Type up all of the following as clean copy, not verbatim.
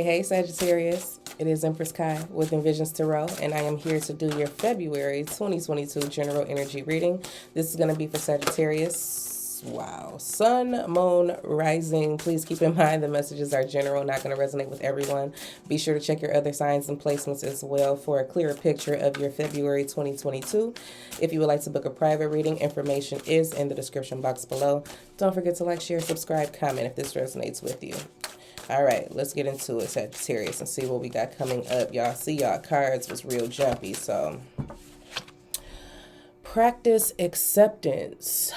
Hey, Sagittarius. It is Empress Kai with Envisions Tarot, and I am here to do your February 2022 general energy reading. This is going to be for Sagittarius. Wow. Sun, moon, rising. Please keep in mind the messages are general, not going to resonate with everyone. Be sure to check your other signs and placements as well for a clearer picture of your February 2022. If you would like to book a private reading, information is in the description box below. Don't forget to like, share, subscribe, comment if this resonates with you. All right, let's get into it, Sagittarius, and see what we got coming up. Y'all see y'all cards was real jumpy, so. Practice acceptance.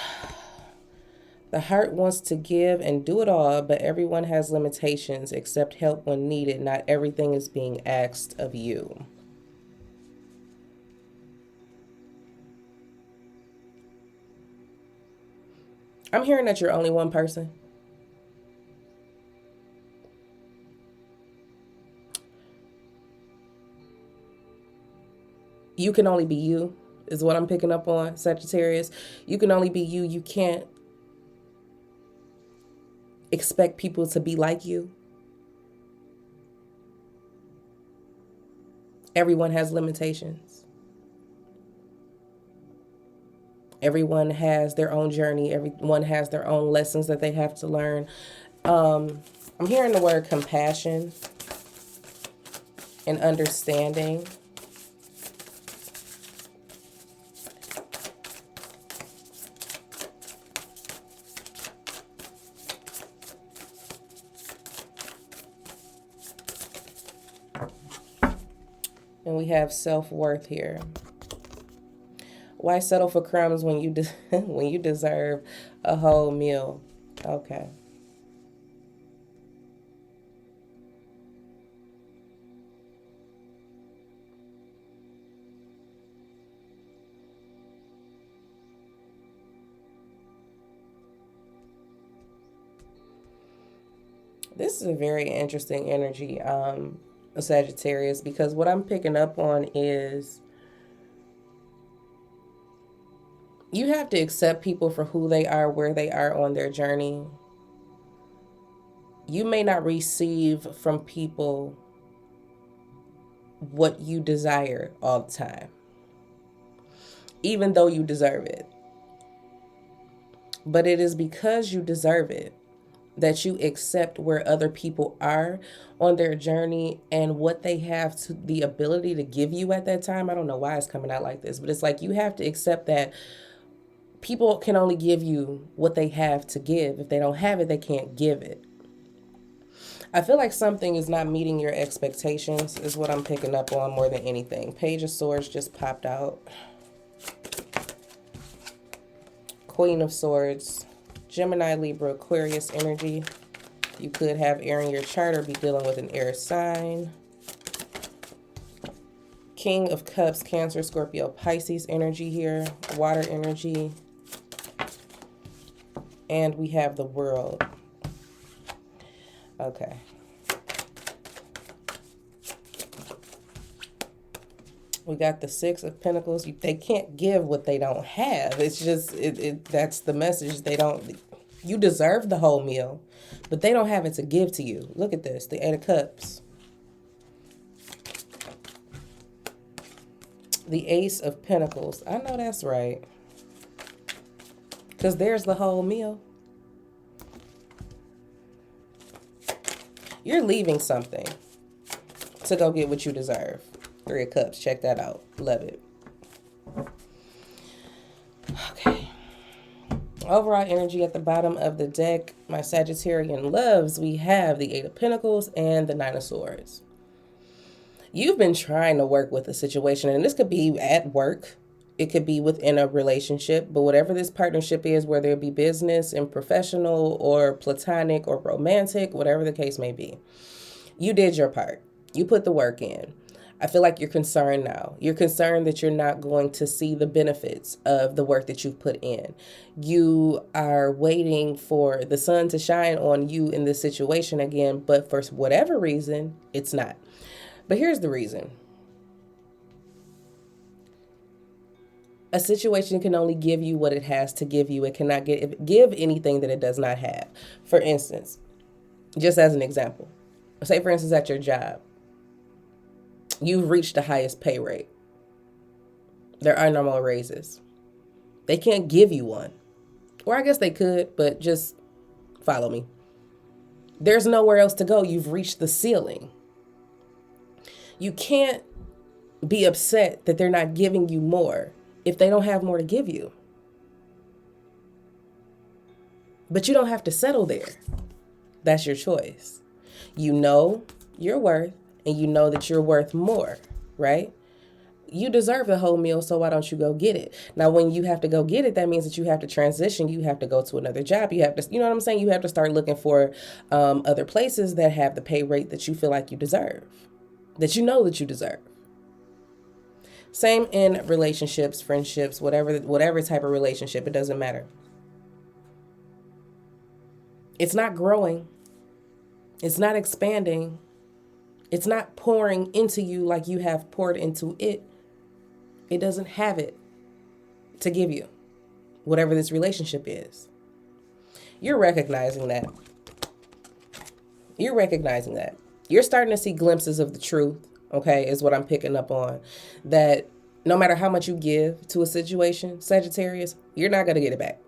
The heart wants to give and do it all, but everyone has limitations. Accept help when needed. Not everything is being asked of you. I'm hearing that you're only one person. You can only be you, is what I'm picking up on, Sagittarius. You can only be you. You can't expect people to be like you. Everyone has limitations. Everyone has their own journey. Everyone has their own lessons that they have to learn. I'm hearing the word compassion and understanding. And we have self-worth here. Why settle for crumbs when you when you deserve a whole meal? Okay. This is a very interesting energy, Sagittarius, because what I'm picking up on is you have to accept people for who they are, where they are on their journey. You may not receive from people what you desire all the time, even though you deserve it. But it is because you deserve it that you accept where other people are on their journey and what they have to the ability to give you at that time. I don't know why it's coming out like this, but it's like you have to accept that people can only give you what they have to give. If they don't have it, they can't give it. I feel like something is not meeting your expectations is what I'm picking up on more than anything. Page of Swords just popped out. Queen of Swords. Gemini, Libra, Aquarius energy. You could have air in your chart or be dealing with an air sign. King of Cups, Cancer, Scorpio, Pisces energy here. Water energy. And we have the World. Okay. We got the Six of Pentacles. They can't give what they don't have. It's just, that's the message. They don't, you deserve the whole meal, but they don't have it to give to you. Look at this, the Eight of Cups. The Ace of Pentacles. I know that's right. Because there's the whole meal. You're leaving something to go get what you deserve. Three of Cups. Check that out. Love it. Okay. Overall energy at the bottom of the deck, my Sagittarian loves, we have the Eight of Pentacles and the Nine of Swords. You've been trying to work with a situation, and this could be at work. It could be within a relationship, but whatever this partnership is, whether it be business and professional or platonic or romantic, whatever the case may be, you did your part. You put the work in. I feel like you're concerned now. You're concerned that you're not going to see the benefits of the work that you've put in. You are waiting for the sun to shine on you in this situation again, but for whatever reason, it's not. But here's the reason. A situation can only give you what it has to give you. It cannot give anything that it does not have. For instance, just as an example, Say, for instance, at your job, you've reached the highest pay rate. There are no more raises. They can't give you one. Or I guess they could, but just follow me. There's nowhere else to go. You've reached the ceiling. You can't be upset that they're not giving you more if they don't have more to give you. But you don't have to settle there. That's your choice. You know your worth, and you know that you're worth more, right? You deserve the whole meal, so why don't you go get it? Now, when you have to go get it, that means that you have to transition. You have to go to another job. You have to, you know what I'm saying? You have to start looking for other places that have the pay rate that you feel like you deserve, that you know that you deserve. Same in relationships, friendships, whatever type of relationship, it doesn't matter. It's not growing. It's not expanding. It's not pouring into you like you have poured into it. It doesn't have it to give you, whatever this relationship is. You're recognizing that. You're recognizing that. You're starting to see glimpses of the truth, okay, is what I'm picking up on. That no matter how much you give to a situation, Sagittarius, you're not going to get it back.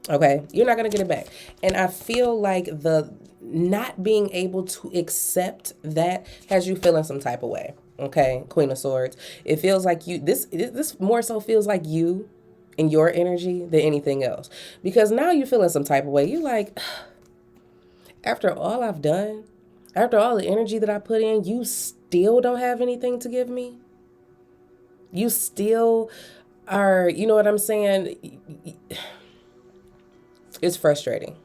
Okay, you're not going to get it back. And I feel like the not being able to accept that has you feeling some type of way. Okay, Queen of Swords. It feels like you, this more so feels like you and your energy than anything else. Because now you're feeling some type of way. You're like, after all I've done, after all the energy that I put in, you still don't have anything to give me? You still are, you know what I'm saying? It's frustrating.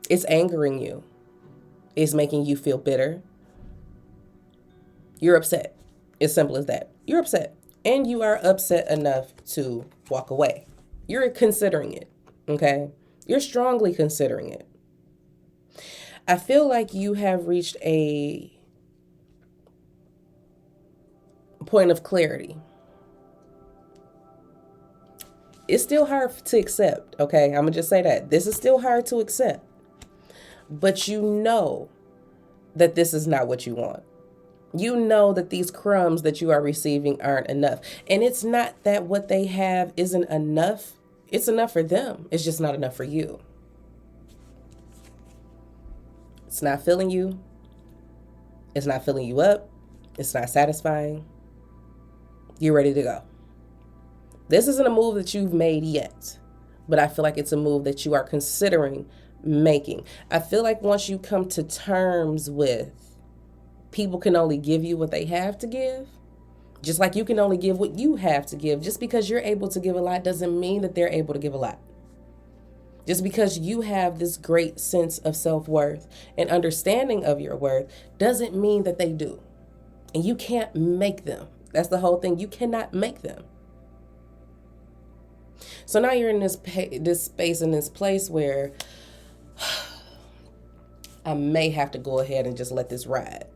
It's angering you. It's making you feel bitter. You're upset. As simple as that. You're upset. And you are upset enough to walk away. You're considering it. Okay? You're strongly considering it. I feel like you have reached a point of clarity. It's still hard to accept, okay? I'm going to just say that. This is still hard to accept. But you know that this is not what you want. You know that these crumbs that you are receiving aren't enough. And it's not that what they have isn't enough. It's enough for them. It's just not enough for you. It's not filling you. It's not filling you up. It's not satisfying. You're ready to go. This isn't a move that you've made yet, but I feel like it's a move that you are considering making. I feel like once you come to terms with people can only give you what they have to give, just like you can only give what you have to give. Just because you're able to give a lot doesn't mean that they're able to give a lot. Just because you have this great sense of self-worth and understanding of your worth doesn't mean that they do. And you can't make them. That's the whole thing. You cannot make them. So now you're in this space, in this place where I may have to go ahead and just let this ride.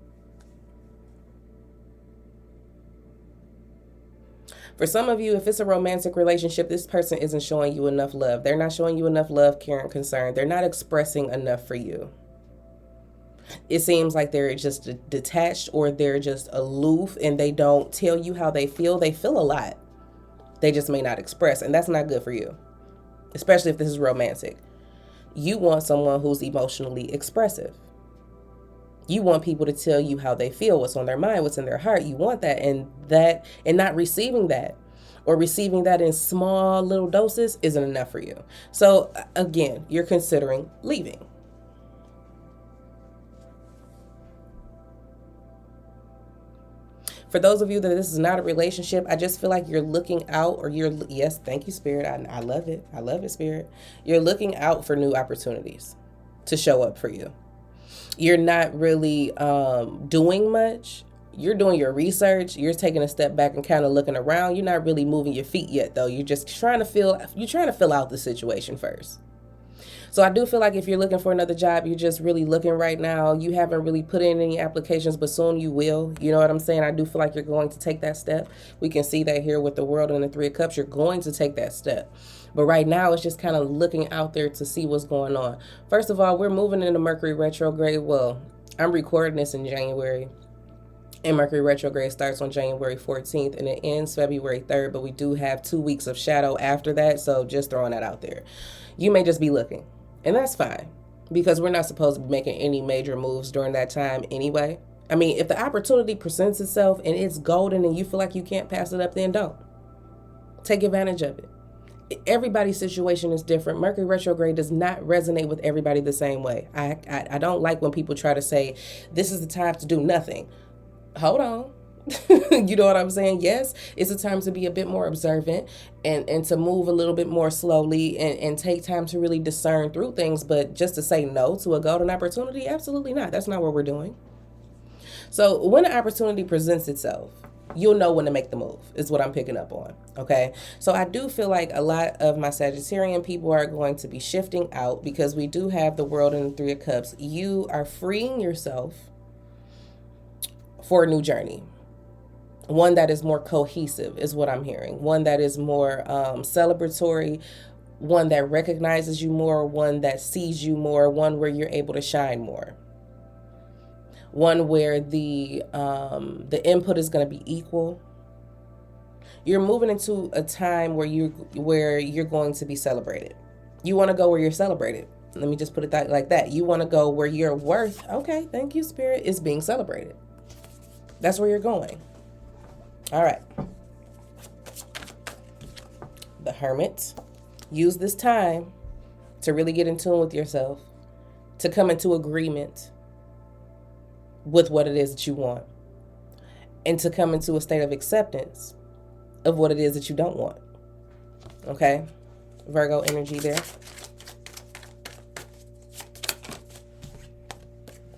For some of you, if it's a romantic relationship, this person isn't showing you enough love. They're not showing you enough love, care, and concern. They're not expressing enough for you. It seems like they're just detached or they're just aloof and they don't tell you how they feel. They feel a lot. They just may not express, and that's not good for you, especially if this is romantic. You want someone who's emotionally expressive. You want people to tell you how they feel, what's on their mind, what's in their heart. You want that, and not receiving that or receiving that in small little doses isn't enough for you. So again, you're considering leaving. For those of you that this is not a relationship, I just feel like you're looking out, or yes, thank you, Spirit. I love it. I love it, Spirit. You're looking out for new opportunities to show up for you. You're not really doing much. You're doing your research. You're taking a step back and kind of looking around. You're not really moving your feet yet, though. You're just trying to fill out the situation first. So I do feel like if you're looking for another job, you're just really looking right now. You haven't really put in any applications, but soon you will. You know what I'm saying? I do feel like you're going to take that step. We can see that here with the World and the Three of Cups. You're going to take that step. But right now, it's just kind of looking out there to see what's going on. First of all, we're moving into Mercury Retrograde. Well, I'm recording this in January. And Mercury Retrograde starts on January 14th and it ends February 3rd. But we do have 2 weeks of shadow after that. So just throwing that out there. You may just be looking. And that's fine. Because we're not supposed to be making any major moves during that time anyway. I mean, if the opportunity presents itself and it's golden and you feel like you can't pass it up, then don't. Take advantage of it. Everybody's situation is different. Mercury retrograde does not resonate with everybody the same way. I don't like when people try to say, this is the time to do nothing. Hold on. You know what I'm saying? Yes, it's a time to be a bit more observant and to move a little bit more slowly and take time to really discern through things. But just to say no to a golden opportunity, absolutely not. That's not what we're doing. So when an opportunity presents itself, you'll know when to make the move, is what I'm picking up on. Okay. So I do feel like a lot of my Sagittarian people are going to be shifting out because we do have the World and the Three of Cups. You are freeing yourself for a new journey. One that is more cohesive is what I'm hearing. One that is more celebratory. One that recognizes you more. One that sees you more. One where you're able to shine more. One where the input is going to be equal. You're moving into a time where you're going to be celebrated. You want to go where you're celebrated. Let me just put it like that. You want to go where your worth, okay, thank you, Spirit, is being celebrated. That's where you're going. All right. The Hermit. Use this time to really get in tune with yourself, to come into agreement with what it is that you want, and to come into a state of acceptance of what it is that you don't want. Okay? Virgo energy there.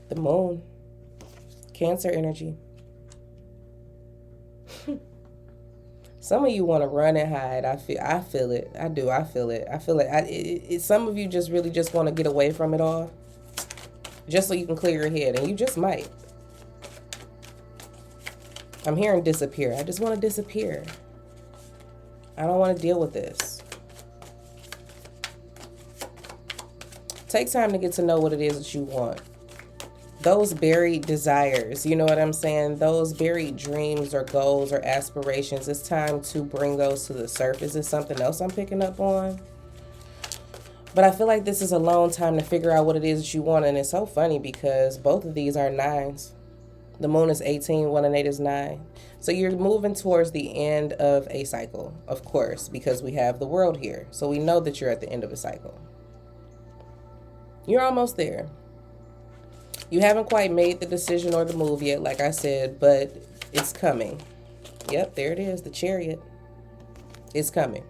The Moon. Cancer energy. Some of you want to run and hide. I feel it. I do. I feel it. Some of you just really just want to get away from it all, just so you can clear your head, and you just might. I'm hearing disappear. I just want to disappear. I don't want to deal with this. Take time to get to know what it is that you want. Those buried desires, you know what I'm saying? Those buried dreams or goals or aspirations, it's time to bring those to the surface. Is something else I'm picking up on? But I feel like this is a long time to figure out what it is that you want. And it's so funny because both of these are 9s. The Moon is 18, 1 and 8 is 9. So you're moving towards the end of a cycle, of course, because we have the World here. So we know that you're at the end of a cycle. You're almost there. You haven't quite made the decision or the move yet, like I said, but it's coming. Yep, there it is, the Chariot. It's coming.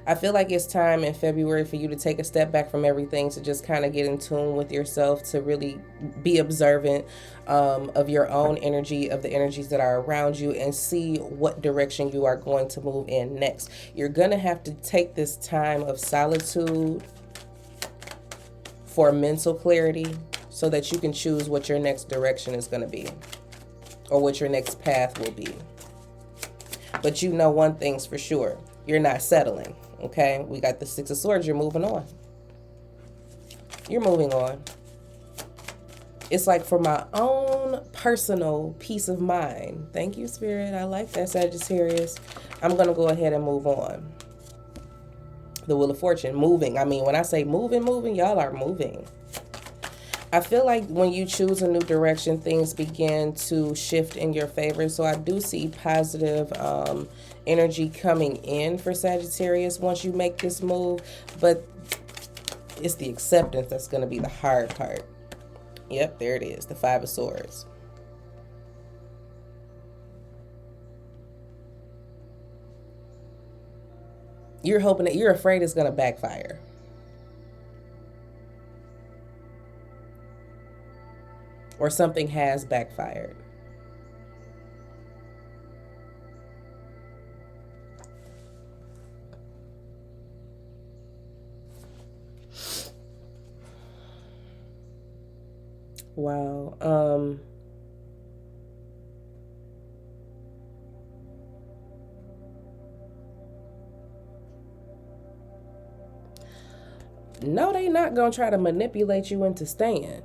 I feel like it's time in February for you to take a step back from everything, to just kind of get in tune with yourself, to really be observant of your own energy, of the energies that are around you, and see what direction you are going to move in next. You're going to have to take this time of solitude for mental clarity, so that you can choose what your next direction is going to be, or what your next path will be. But you know one thing's for sure. You're not settling, okay? We got the 6 of Swords. You're moving on. You're moving on. It's like for my own personal peace of mind. Thank you, Spirit. I like that, Sagittarius. I'm going to go ahead and move on. The Wheel of Fortune, moving. I mean, when I say moving, y'all are moving. I feel like when you choose a new direction, things begin to shift in your favor. So I do see positive energy coming in for Sagittarius once you make this move. But it's the acceptance that's going to be the hard part. Yep, there it is. The 5 of Swords. You're hoping that you're afraid it's going to backfire. Or something has backfired. Wow. No, they not gonna try to manipulate you into staying.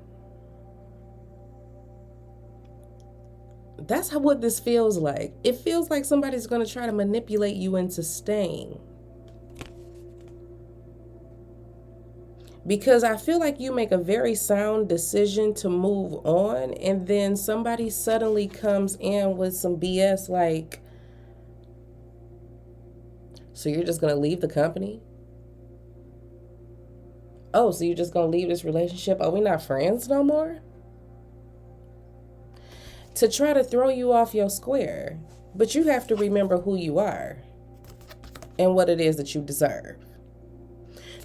That's what this feels like. It feels like somebody's gonna try to manipulate you into staying. Because I feel like you make a very sound decision to move on, and then somebody suddenly comes in with some BS like, so you're just gonna leave the company? Oh, so you're just gonna leave this relationship? Are we not friends no more? To try to throw you off your square. But you have to remember who you are and what it is that you deserve.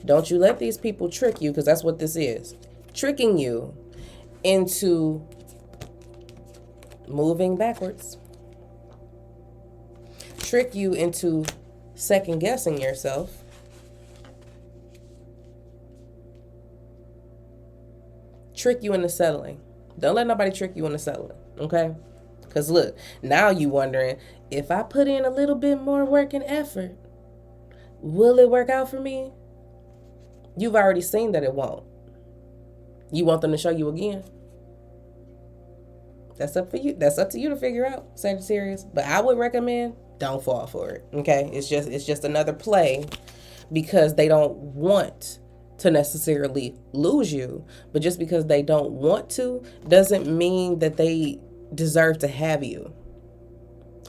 Don't you let these people trick you, because that's what this is. Tricking you into moving backwards. Trick you into second guessing yourself. Trick you into settling. Don't let nobody trick you into settling, okay? Because look, now you wondering, if I put in a little bit more work and effort, will it work out for me? You've already seen that it won't. You want them to show you again? That's up for you. That's up to you to figure out, Sagittarius. But I would recommend don't fall for it. Okay? It's just another play, because they don't want to necessarily lose you. But just because they don't want to doesn't mean that they deserve to have you.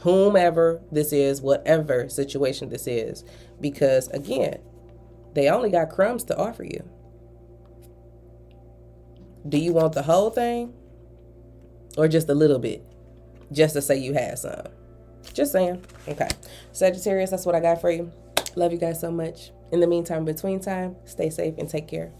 Whomever this is, whatever situation this is. Because again, they only got crumbs to offer you. Do you want the whole thing? Or just a little bit? Just to say you had some. Just saying. Okay. Sagittarius, that's what I got for you. Love you guys so much. In the meantime, between time, stay safe and take care.